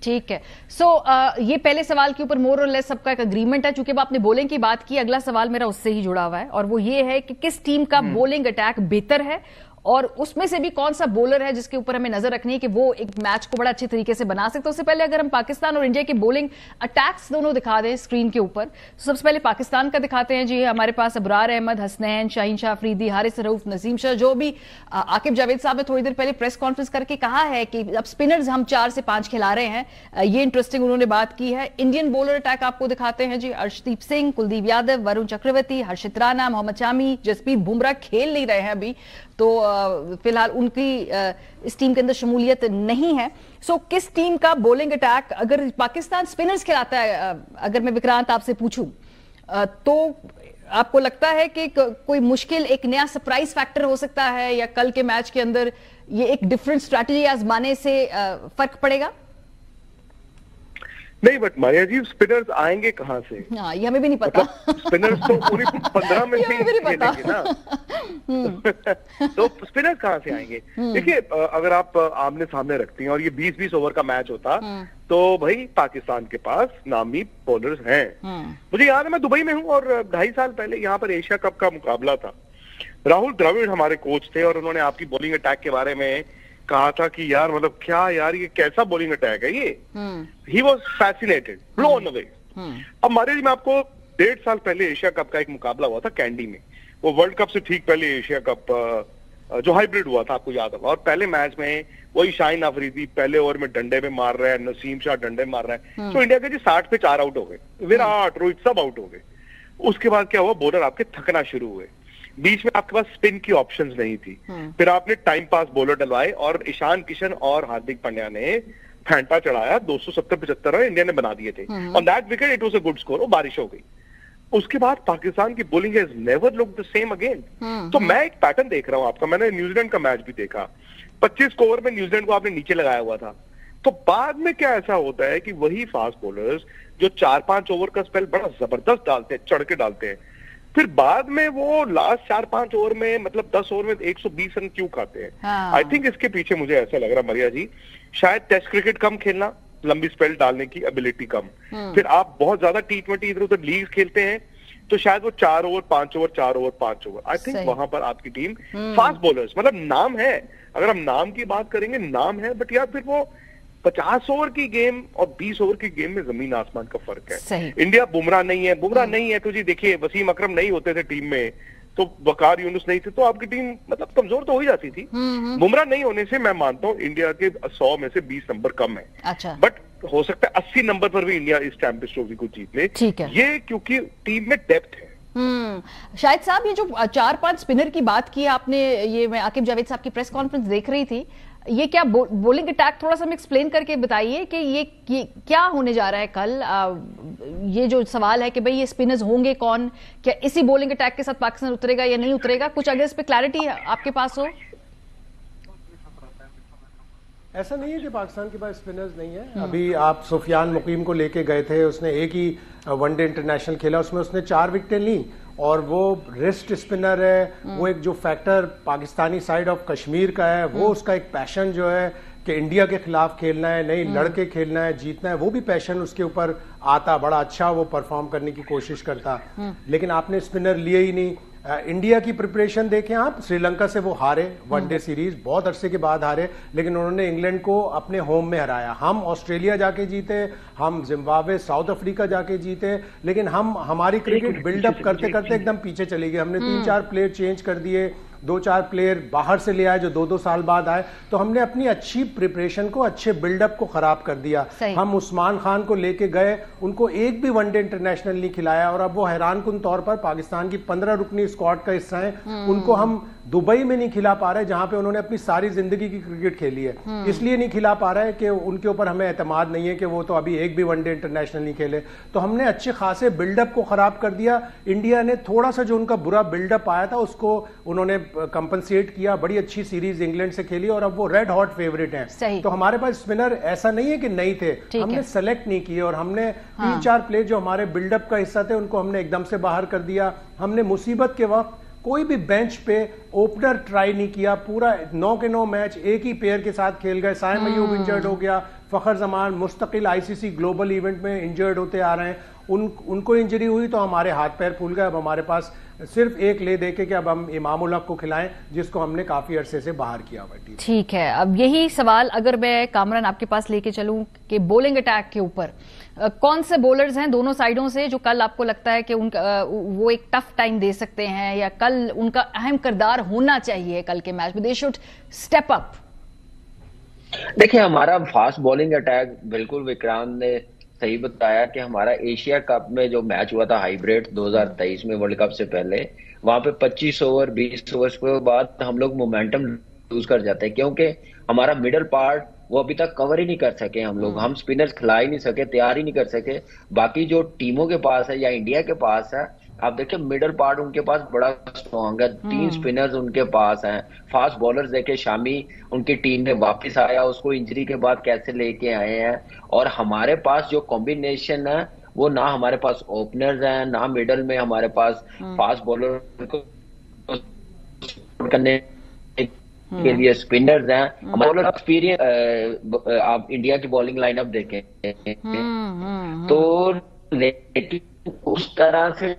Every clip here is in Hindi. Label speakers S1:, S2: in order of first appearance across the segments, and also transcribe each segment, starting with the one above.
S1: ठीक है। ये पहले सवाल के ऊपर मोर और लेस सबका एक अग्रीमेंट है। चूंकि अब आपने बॉलिंग की बात की, अगला सवाल मेरा उससे ही जुड़ा हुआ है और वो ये है कि किस टीम का बॉलिंग अटैक बेहतर है और उसमें से भी कौन सा बॉलर है जिसके ऊपर हमें नजर रखनी है कि वो एक मैच को बड़ा अच्छे तरीके से बना सकते हैं। उससे पहले अगर हम पाकिस्तान और इंडिया के बॉलिंग अटैक्स दोनों दिखा दें स्क्रीन के ऊपर, तो सबसे पहले पाकिस्तान का दिखाते हैं जी। हमारे पास अबरार अहमद, हसनैन, शाहीन शाह अफरीदी, हारिस रऊफ, नसीम शाह, जो भी आकिब जावेद साहब ने थोड़ी देर पहले प्रेस कॉन्फ्रेंस करके कहा है कि अब स्पिनर्स हम 4 से 5 खिला रहे हैं, ये इंटरेस्टिंग उन्होंने बात की है। इंडियन बॉलर अटैक आपको दिखाते हैं जी। अर्शदीप सिंह, कुलदीप यादव, वरुण चक्रवर्ती, हर्षित राणा, मोहम्मद शामी, जसप्रीत बुमराह खेल नहीं रहे हैं अभी, तो फिलहाल उनकी इस टीम के अंदर शमूलियत नहीं है। किस टीम का बॉलिंग अटैक अगर पाकिस्तान स्पिनर्स खिलाता है, अगर मैं विक्रांत आपसे पूछूं, तो आपको लगता है कि कोई मुश्किल एक नया सरप्राइज फैक्टर हो सकता है या कल के मैच के अंदर ये एक डिफरेंट स्ट्रैटेजी आजमाने से फर्क पड़ेगा?
S2: नहीं, बट मारिया जी स्पिनर्स आएंगे कहाँ से?
S1: हाँ, ये हमें भी नहीं पता।
S2: मतलब स्पिनर्स तो पूरी 15 में से खेलेंगे ना। तो स्पिनर्स कहाँ से आएंगे? देखिए, अगर आप आमने सामने रखती हैं और ये 20-20 ओवर का मैच होता तो भाई पाकिस्तान के पास नामी बॉलर्स हैं। मुझे याद है मैं दुबई में हूँ और 2.5 साल पहले यहाँ पर एशिया कप का मुकाबला था। राहुल द्रविड़ हमारे कोच थे और उन्होंने आपकी बॉलिंग अटैक के बारे में कहा था कि यार मतलब क्या यार ये कैसा बॉलिंग अटैक है ये। He was fascinated, blown away. अब हमारे मैं आपको 1.5 साल पहले एशिया कप का एक मुकाबला हुआ था कैंडी में, वो वर्ल्ड कप से ठीक पहले एशिया कप जो हाइब्रिड हुआ था, आपको याद होगा। और पहले मैच में वही शाहीन अफरीदी पहले ओवर में डंडे में मार रहा है, नसीम शाह डंडे मार रहा है, तो इंडिया के जी 60 पे 4 आउट हो गए, विराट रोहित सब आउट हो गए। उसके बाद क्या हुआ, बॉलर आपके थकना शुरू हुए, बीच में आपके पास स्पिन की ऑप्शंस नहीं थी। फिर आपने टाइम पास बॉलर डलवाए और ईशान किशन और हार्दिक पांड्या ने फैंटा चढ़ाया, 270-75 रन इंडिया ने बना दिए थे। On that wicket it was a good score, बारिश हो गई। उसके बाद पाकिस्तान की bowling has never looked the same again. तो मैं एक पैटर्न देख रहा हूं आपका, मैंने न्यूजीलैंड का मैच भी देखा, 25 ओवर में न्यूजीलैंड को आपने नीचे लगाया हुआ था। तो बाद में क्या ऐसा होता है कि वही फास्ट बॉलर्स जो 4-5 ओवर का स्पेल बड़ा जबरदस्त डालते हैं, चढ़ के डालते हैं, फिर बाद में वो लास्ट 4-5 ओवर में मतलब 10 ओवर में 120 रन क्यों खाते हैं? आई थिंक इसके पीछे मुझे ऐसा लग रहा मरिया जी, शायद टेस्ट क्रिकेट कम खेलना, लंबी स्पेल डालने की एबिलिटी कम, फिर आप बहुत ज्यादा T20 इधर उधर लीग खेलते हैं, तो शायद वो 4 over 5 over 4 over 5 over. I think वहां पर आपकी टीम फास्ट बॉलर्स, मतलब नाम है, अगर हम नाम की बात करेंगे नाम है, बट यार फिर वो 50 ओवर की गेम और 20 ओवर की गेम में जमीन आसमान का फर्क है। इंडिया बुमराह नहीं है तो जी देखिए वसीम अकरम नहीं होते थे टीम में, तो वकार यूनुस नहीं थे, तो आपकी टीम मतलब कमजोर तो हो ही जाती थी। बुमराह नहीं होने से मैं मानता हूँ इंडिया के 100 में से 20 नंबर कम है।
S1: अच्छा।
S2: बट हो सकता है 80 नंबर पर भी इंडिया इस चैंपियंस ट्रॉफी को जीत ले।
S1: ठीक है।
S2: ये क्योंकि टीम में डेप्थ है।
S1: शाहिद साहब, ये जो 4-5 स्पिनर की बात की आपने, ये मैं आकिब जावेद साहब की प्रेस कॉन्फ्रेंस देख रही थी, ये क्या बॉलिंग अटैक थोड़ा सा हमें एक्सप्लेन करके बताइए कि ये क्या होने जा रहा है कल। ये जो सवाल है कि भाई ये स्पिनर्स होंगे कौन, क्या इसी बॉलिंग अटैक के साथ पाकिस्तान उतरेगा या नहीं उतरेगा, कुछ अगर इस पे क्लैरिटी आपके पास हो।
S3: ऐसा नहीं है कि पाकिस्तान के पास स्पिनर्स नहीं है। अभी आप सुफियान मुकीम को लेके गए थे, उसने एक ही वनडे इंटरनेशनल खेला, उसमें उसने 4 विकेटें ली और वो रिस्ट स्पिनर है। वो एक जो factor Pakistani side of Kashmir का है, वो उसका एक पैशन जो है कि इंडिया के खिलाफ खेलना है, नहीं लड़के खेलना है, जीतना है, वो भी पैशन उसके ऊपर आता, बड़ा अच्छा वो परफॉर्म करने की कोशिश करता। लेकिन आपने स्पिनर लिए ही नहीं। इंडिया की प्रिपरेशन देखें आप, श्रीलंका से वो हारे वनडे सीरीज, बहुत अरसे के बाद हारे, लेकिन उन्होंने इंग्लैंड को अपने होम में हराया। हम ऑस्ट्रेलिया जाके जीते, हम जिम्बाब्वे साउथ अफ्रीका जाके जीते, लेकिन हमारी क्रिकेट बिल्डअप करते करते एकदम पीछे चली गई। हमने 3-4 प्लेयर चेंज कर दिए, 2-4 प्लेयर बाहर से ले आए जो 2-2 साल बाद आए, तो हमने अपनी अच्छी प्रिपरेशन को, अच्छे बिल्डअप को खराब कर दिया। हम उस्मान खान को लेके गए, उनको एक भी वनडे इंटरनेशनल नहीं खिलाया, और अब वो हैरानकुन तौर पर पाकिस्तान की 15 रुकनी स्क्वाड का हिस्सा है, उनको हम दुबई में नहीं खिला पा रहे जहां पे उन्होंने अपनी सारी जिंदगी की क्रिकेट खेली है। इसलिए नहीं खिला पा रहे कि उनके ऊपर हमें एतमाद नहीं है कि वो तो अभी एक भी वनडे इंटरनेशनल नहीं खेले। तो हमने अच्छे खासे बिल्डअप को खराब कर दिया। इंडिया ने थोड़ा सा जो उनका बुरा बिल्डअप आया था उसको उन्होंने कंपनसेट किया, बड़ी अच्छी सीरीज इंग्लैंड से खेली और अब वो रेड हॉट फेवरेट हैं। तो हमारे पास स्पिनर ऐसा नहीं है कि नहीं थे, हमने सेलेक्ट नहीं किए और हमने 3-4 प्लेयर जो हमारे बिल्डअप का हिस्सा थे उनको हमने एकदम से बाहर कर दिया। हमने मुसीबत के वक्त कोई भी बेंच पे ओपनर ट्राई नहीं किया, पूरा 9 के 9 मैच एक ही पेयर के साथ खेल गए। साइम अयूब इंजर्ड हो गया, फखर जमान मुस्तकिल आईसीसी ग्लोबल इवेंट में इंजर्ड होते आ रहे हैं, उनको इंजरी हुई तो हमारे हाथ पैर फूल गए। अब हमारे पास सिर्फ एक ले देके कि अब हम इमामुल हक को खिलाएं, जिसको हमने काफी अरसे से बाहर किया हुआ है।
S1: ठीक है, अब यही सवाल अगर मैं कामरान आपके पास लेके चलूं कि बॉलिंग अटैक के ऊपर कौन से बॉलर्स हैं दोनों साइडों से जो कल आपको लगता है कि उनका वो एक टफ टाइम दे सकते हैं या कल उनका अहम किरदार होना चाहिए कल के मैच में, दे शुड स्टेप अप?
S4: देखिए, हमारा फास्ट बॉलिंग अटैक, बिल्कुल विक्रांत ने सही बताया कि हमारा एशिया कप में जो मैच हुआ था हाइब्रिड 2023 में, वर्ल्ड कप से पहले, वहां पे 25 ओवर 20 ओवर के बाद हम लोग मोमेंटम लूज कर जाते हैं, क्योंकि हमारा मिडल पार्ट वो अभी तक कवर ही नहीं कर सके। हम स्पिनर्स खिला ही नहीं सके, तैयार ही नहीं कर सके। बाकी जो टीमों के पास है या इंडिया के पास है, आप देखिए मिडल पार्ट उनके पास बड़ा स्ट्रॉन्ग है, 3 स्पिनर्स उनके पास हैं, फास्ट बॉलर्स देखे, शामी उनकी टीम में वापस आया, उसको इंजरी के बाद कैसे लेके आए हैं। और हमारे पास जो कॉम्बिनेशन है वो ना हमारे पास ओपनर्स हैं, ना मिडल में हमारे पास फास्ट बॉलर करने के लिए स्पिनर्स हैं। हमारे बॉलर एक्सपीरियंस, आप इंडिया की बॉलिंग लाइनअप देखें तो लेकिन उस तरह से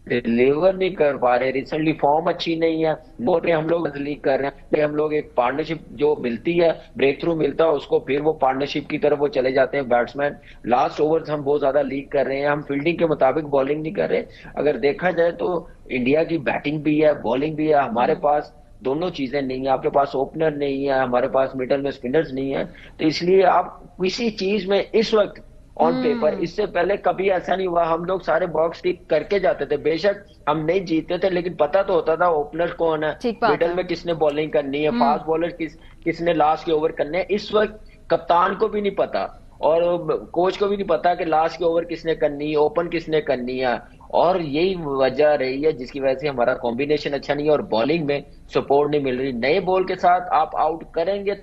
S4: डिलीवर नहीं कर पा रहे। रिसेंटली फॉर्म अच्छी नहीं है, बोल रहे हम लोग लीक कर रहे हैं, हम लोग एक पार्टनरशिप जो मिलती है, ब्रेक थ्रू मिलता है उसको, फिर वो पार्टनरशिप की तरफ वो चले जाते हैं बैट्समैन। लास्ट ओवर्स हम बहुत ज्यादा लीक कर रहे हैं, हम फील्डिंग के मुताबिक बॉलिंग नहीं कर रहे। अगर देखा जाए तो इंडिया की बैटिंग भी है, बॉलिंग भी है, हमारे पास दोनों चीजें नहीं है। आपके पास ओपनर नहीं है, हमारे पास मिडल में स्पिनर्स नहीं है, तो इसलिए आप किसी चीज में इस वक्त ऑन पेपर, इससे पहले कभी ऐसा नहीं हुआ, हम लोग सारे बॉक्स टिक करके जाते थे। बेशक हम नहीं जीतते थे, लेकिन पता तो होता था ओपनर कौन है, मिडल में किसने बॉलिंग करनी है, फास्ट बॉलर किसने लास्ट के ओवर करने हैं। इस वक्त कप्तान को भी नहीं पता और कोच को भी नहीं पता कि लास्ट के ओवर किसने करनी है, ओपन किसने करनी है। और यही वजह रही है जिसकी वजह से हमारा कॉम्बिनेशन अच्छा नहीं है और बॉलिंग में सपोर्ट नहीं मिल रही। नए बॉल के साथ आप आउट करेंगे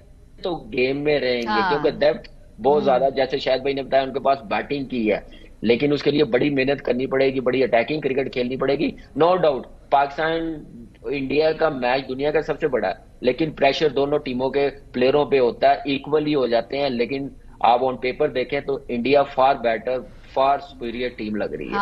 S4: तो गेम में रहेंगे, क्योंकि डेप्थ बहुत ज्यादा, जैसे शायद भाई ने बताया, उनके पास बैटिंग की है, लेकिन उसके लिए बड़ी मेहनत करनी पड़ेगी, बड़ी अटैकिंग क्रिकेट खेलनी पड़ेगी। नो डाउट पाकिस्तान इंडिया का मैच दुनिया का सबसे बड़ा है, लेकिन प्रेशर दोनों टीमों के प्लेयरों पे होता है, इक्वली हो जाते हैं। लेकिन आप ऑन पेपर देखें तो India far better, far superior team लग रही है।